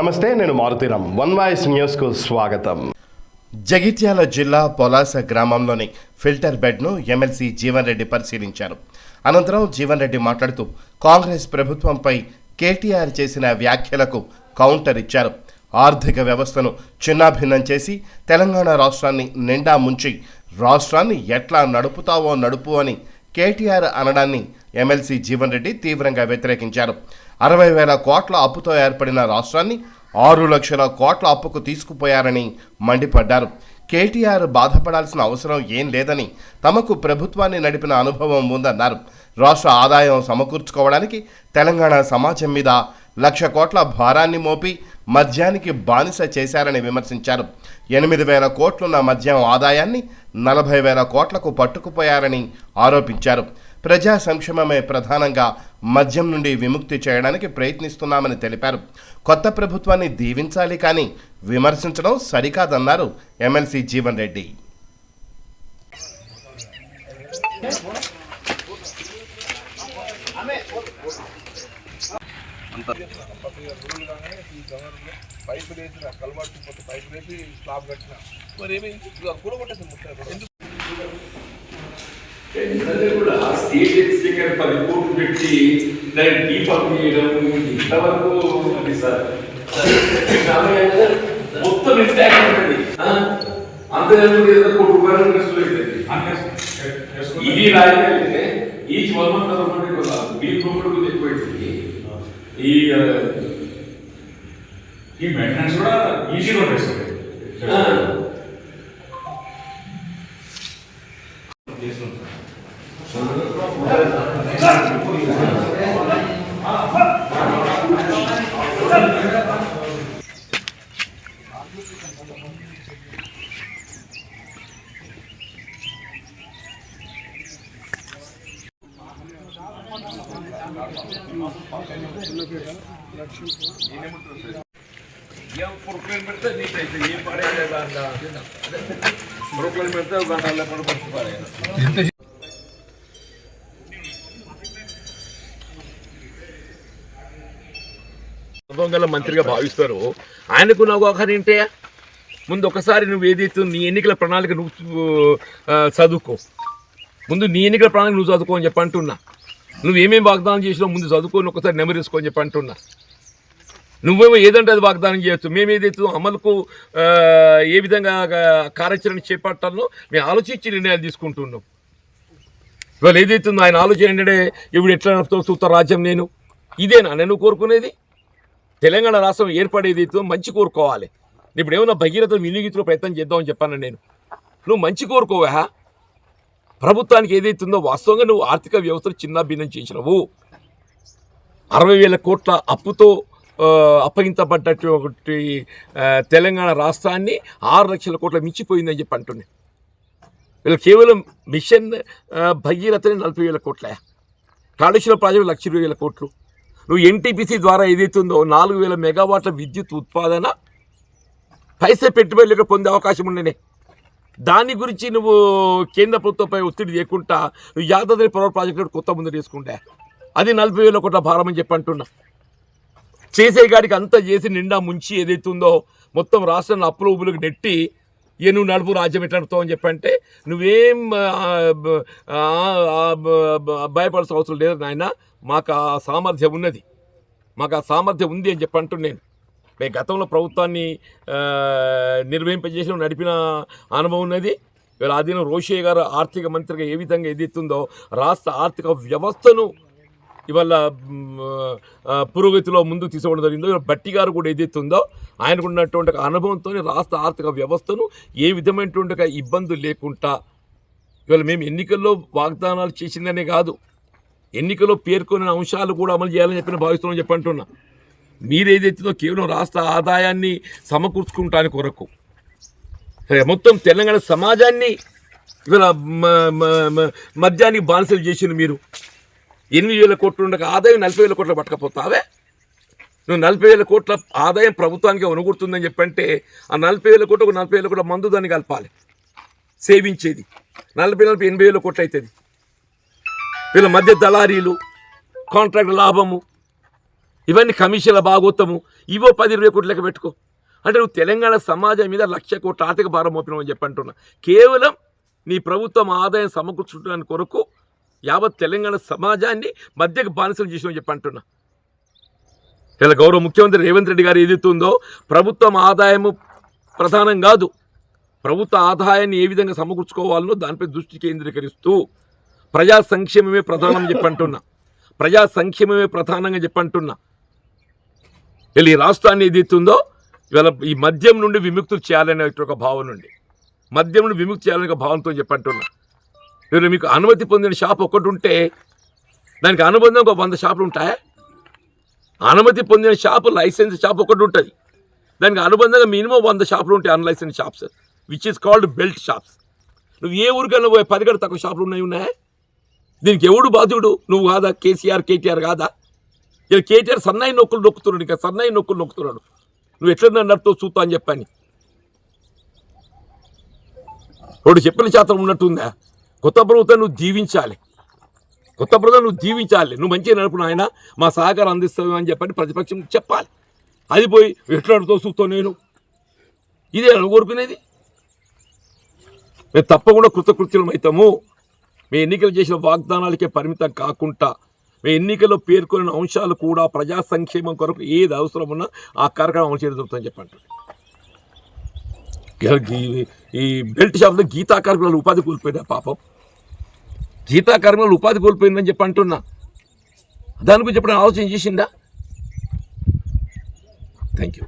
నమస్తే, నేను Maruthi Ram. One voice న్యూస్కు స్వాగతం. జగిత్యాల జిల్లా పొలాస గ్రామంలోని ఫిల్టర్ బెడ్ను ఎమ్మెల్సీ జీవన్ రెడ్డి పరిశీలించారు. అనంతరం జీవన్ రెడ్డి మాట్లాడుతూ కాంగ్రెస్ ప్రభుత్వంపై కేటీఆర్ చేసిన వ్యాఖ్యలకు కౌంటర్ ఇచ్చారు. ఆర్థిక వ్యవస్థను చిన్నాభిన్నం చేసి తెలంగాణ రాష్ట్రాన్ని నిండా ముంచి రాష్ట్రాన్ని ఎట్లా నడుపుతావో నడుపు అని కేటీఆర్ అనడాన్ని ఎమ్మెల్సీ జీవన్ రెడ్డి తీవ్రంగా వ్యతిరేకించారు. 60,000 కోట్ల అప్పుతో ఏర్పడిన రాష్ట్రాన్ని 6 లక్షల కోట్ల అప్పుకు తీసుకుపోయారని మండిపడ్డారు. కేటీఆర్ బాధపడాల్సిన అవసరం ఏం లేదని, తమకు ప్రభుత్వాన్ని నడిపిన అనుభవం ఉందన్నారు. రాష్ట్ర ఆదాయం సమకూర్చుకోవడానికి తెలంగాణ సమాజం మీద 1,00,000 కోట్ల భారాన్ని మోపి మద్యానికి బానిస చేశారని విమర్శించారు. 8,000 కోట్లున్న మద్యం ఆదాయాన్ని 40,000 కోట్లకు పట్టుకుపోయారని ఆరోపించారు. ప్రజా సంక్షేమమే ప్రధానంగా మద్యం నుండి విముక్తి చేయడానికి ప్రయత్నిస్తున్నామని తెలిపారు. కొత్త ప్రభుత్వాన్ని దీవించాలి కానీ విమర్శించడం సరికాదన్నారు ఎమ్మెల్సీ జీవన్ రెడ్డి. కూడా స్టేట్ ఎక్స్చేకర్ 10 కోట్లు పెట్టి దాన్ని డీఫాల్ట్ చేయడం ఇంతవరకు అది సార్ మొత్తం ఇంటాక్ట్ ఉంటుంది. అంతేకాకుండా ఏదో కోటి రూపాయలు ఇన్వెస్ట్ అవుతుంది. ఇది రాయగలిగితే ఈచ్ 1 month బిల్ రూపాయలు ఎక్కువైతుంది. ఈ మెయింటెనెన్స్ కూడా ఈజీగా ఉంటుంది సార్. ప్రొక్లైన్ పెడితే నీట్ అయితే ఏ పడేదా ప్రొక్లైన్ పెడితే ఒక గంటల్లో పడుకోవచ్చు పడేది. అనుభవం గల మంత్రిగా భావిస్తారు. ఆయనకు నాకు ఒకరి ఏంటే ముందు ఒకసారి నువ్వు ఏదైతే నీ ఎన్నికల ప్రణాళిక నువ్వు చదువుకో, ముందు నీ ఎన్నికల ప్రణాళిక నువ్వు చదువుకో అని చెప్పి అంటున్నా. నువ్వేమేమి వాగ్దానం చేసినావు ముందు చదువుకొని ఒకసారి నెమరేసుకో అని చెప్పి అంటున్నా. నువ్వేమో ఏదంటే అది వాగ్దానం చేయొచ్చు, మేము ఏదైతే అమలుకు ఏ విధంగా కార్యాచరణ చేపట్టాలో మేము ఆలోచించి నిర్ణయాలు తీసుకుంటున్నాం. ఇవాళ ఏదైతుందో ఆయన ఆలోచన ఏంటంటే ఇప్పుడు ఎట్లా నడుపుతూ రాజ్యం ఇదేనా నేను కోరుకునేది? తెలంగాణ రాష్ట్రం ఏర్పడేది మంచి కోరుకోవాలి. ఇప్పుడు ఏమన్నా భగీరథ వినియోగించుకో ప్రయత్నం చేద్దామని చెప్పాను నేను. నువ్వు మంచి కోరుకోవా? ప్రభుత్వానికి ఏదైతుందో వాస్తవంగా నువ్వు ఆర్థిక వ్యవస్థను చిన్నాభిన్నం చేసినవు. 60,000 కోట్ల అప్పుతో అప్పగించబడ్డటువంటి తెలంగాణ రాష్ట్రాన్ని 6 లక్షల కోట్ల మించిపోయిందని చెప్పి అంటున్నాయి. వీళ్ళు కేవలం మిషన్ భగీరథని 40,000 కోట్ల, కాళేశ్వర ప్రాజెక్టు 1,20,000 కోట్లు. నువ్వు ఎన్టీపీసీ ద్వారా ఏదైతుందో 4,000 మెగావాట్ల విద్యుత్ ఉత్పాదన పైసే పెట్టుబడులు పొందే అవకాశం ఉండనే. దాని గురించి నువ్వు కేంద్ర ప్రభుత్వంపై ఒత్తిడి చేయకుండా నువ్వు యాదాద్రి పవర్ ప్రాజెక్టు కొత్త ముందు తీసుకుంటే అది 40,000 కోట్ల భారం అని చెప్పి అంటున్నా. చేసే గాడికి అంతా చేసి నిండా ముంచి ఏదైతుందో మొత్తం రాష్ట్రాన్ని అప్పుల ఊబులకు నెట్టి నువ్వు నడుపు రాజ్యం ఎట్లా నడుపుతావు అని చెప్పంటే నువ్వేం భయపడాల్సిన అవసరం లేదు నాయన. మాకు ఆ సామర్థ్యం ఉన్నది, మాకు ఆ సామర్థ్యం ఉంది అని చెప్పి అంటున్నాను. మేము గతంలో ప్రభుత్వాన్ని నిర్వహింపజేసిన నడిపిన అనుభవం ఉన్నది. ఇవాళ ఆదిన రోషయ్య గారు ఆర్థిక మంత్రిగా ఏ విధంగా ఏదైతుందో రాష్ట్ర ఆర్థిక వ్యవస్థను ఇవాళ పురోగతిలో ముందుకు తీసుకోవడం జరిగిందో, ఇవాళ బట్టి గారు కూడా ఏదైతుందో ఆయనకు ఉన్నటువంటి అనుభవంతో రాష్ట్ర ఆర్థిక వ్యవస్థను ఏ విధమైనటువంటి ఇబ్బందులు లేకుండా ఇవాళ మేము ఎన్నికల్లో వాగ్దానాలు చేసిందనే కాదు, ఎన్నికల్లో పేర్కొన్న అంశాలు కూడా అమలు చేయాలని చెప్పి భావిస్తున్నామని చెప్పి అంటున్నా. మీరేదైతుందో కేవలం రాష్ట్ర ఆదాయాన్ని సమకూర్చుకుంటానికి కొరకు మొత్తం తెలంగాణ సమాజాన్ని ఇవాళ మద్యానికి బానిసలు చేసిన మీరు 8,000 కోట్లు ఉండక ఆదాయం 40,000 కోట్ల పట్టకపోతావే. నువ్వు 40,000 కోట్ల ఆదాయం ప్రభుత్వానికి అనుగుతుందని చెప్పంటే ఆ 40,000 కోట్లు ఒక 40,000 కోట్ల మందు దాన్ని కలపాలి సేవించేది. 40,000 కోట్లు అవుతుంది. వీళ్ళ మధ్య దళారీలు, కాంట్రాక్ట్ లాభము, ఇవన్నీ కమిషన్ల భాగోత్తము, ఇవో 10-20 కోట్లు లెక్క పెట్టుకో. అంటే నువ్వు తెలంగాణ సమాజం మీద 1,00,000 కోట్ల ఆర్థిక భారం మోపినావు అని చెప్పంటున్నా. కేవలం నీ ప్రభుత్వం ఆదాయం సమకూర్చుకోవడానికి కొరకు యావత్ తెలంగాణ సమాజాన్ని మధ్యకు బానిసలు చేసినావు చెప్పంటున్నా. ఇలా గౌరవ ముఖ్యమంత్రి రేవంత్ రెడ్డి గారు ఏదైతుందో ప్రభుత్వం ఆదాయము ప్రధానం కాదు, ప్రభుత్వ ఆదాయాన్ని ఏ విధంగా సమకూర్చుకోవాలనో దానిపై దృష్టి కేంద్రీకరిస్తూ ప్రజా సంక్షేమమే ప్రధానం చెప్పంటున్నా. ప్రజా సంక్షేమమే ప్రధానంగా చెప్పంటున్నా. వీళ్ళు ఈ రాష్ట్రాన్ని ఏదైతుందో ఇవాళ ఈ మద్యం నుండి విముక్తులు చేయాలనే ఒక భావన నుండి, మద్యం నుండి విముక్తి చేయాలనే ఒక భావనతో చెప్పంటున్నా. వీళ్ళు మీకు అనుమతి పొందిన షాప్ ఒకటి ఉంటే దానికి అనుబంధం ఒక 100 షాపులు ఉంటాయా? అనుమతి పొందిన షాపు, లైసెన్స్ షాప్ ఒకటి ఉంటుంది, దానికి అనుబంధంగా మినిమం 100 షాపులు ఉంటాయి unlicense shops, which is called belt shops. నువ్వు ఏ ఊరికైనా పోయి 10 కంటే తక్కువ షాపులు ఉన్నాయా? దీనికి ఎవడు బాధ్యుడు? నువ్వు కాదా? కేటీఆర్ కాదా? ఇలా కేటీఆర్ సన్నాయి నొక్కులు నొక్కుతున్నాడు, ఇంకా సన్నాయి నొక్కులు నొక్కుతున్నాడు. నువ్వు ఎట్లా నడుపుతో చూస్తా అని చెప్పని వాడు చెప్పిన శాతం ఉన్నట్టుందా? కొత్త ప్రభుత్వం నువ్వు దీవించాలి, కొత్త ప్రభుత్వం నువ్వు దీవించాలి. నువ్వు మంచిగా నడుపున ఆయన మా సహకారం అందిస్తావు అని చెప్పని ప్రతిపక్షం చెప్పాలి. అది పోయి ఎట్లా నడుపుతో చూస్తావు నేను, ఇదే కోరుకునేది. మేము తప్పకుండా కృతకృత్యులం అవుతాము. మీ ఎన్నికలు చేసిన వాగ్దానాలకే పరిమితం కాకుండా మీ ఎన్నికల్లో పేర్కొన్న అంశాలు కూడా ప్రజా సంక్షేమం కొరకు ఏది అవసరం ఉన్నా ఆ కార్యక్రమం అమలు చేయడం జరుగుతుందని చెప్పండి. ఈ బెల్ట్ షాప్లో గీతా కార్మికులు ఉపాధి కోల్పోయినా పాపం, గీతా కార్మికులు ఉపాధి కోల్పోయిందని చెప్పి అంటున్నా. దాని గురించి ఎప్పుడైనా ఆలోచన చేసిందా? Thank you.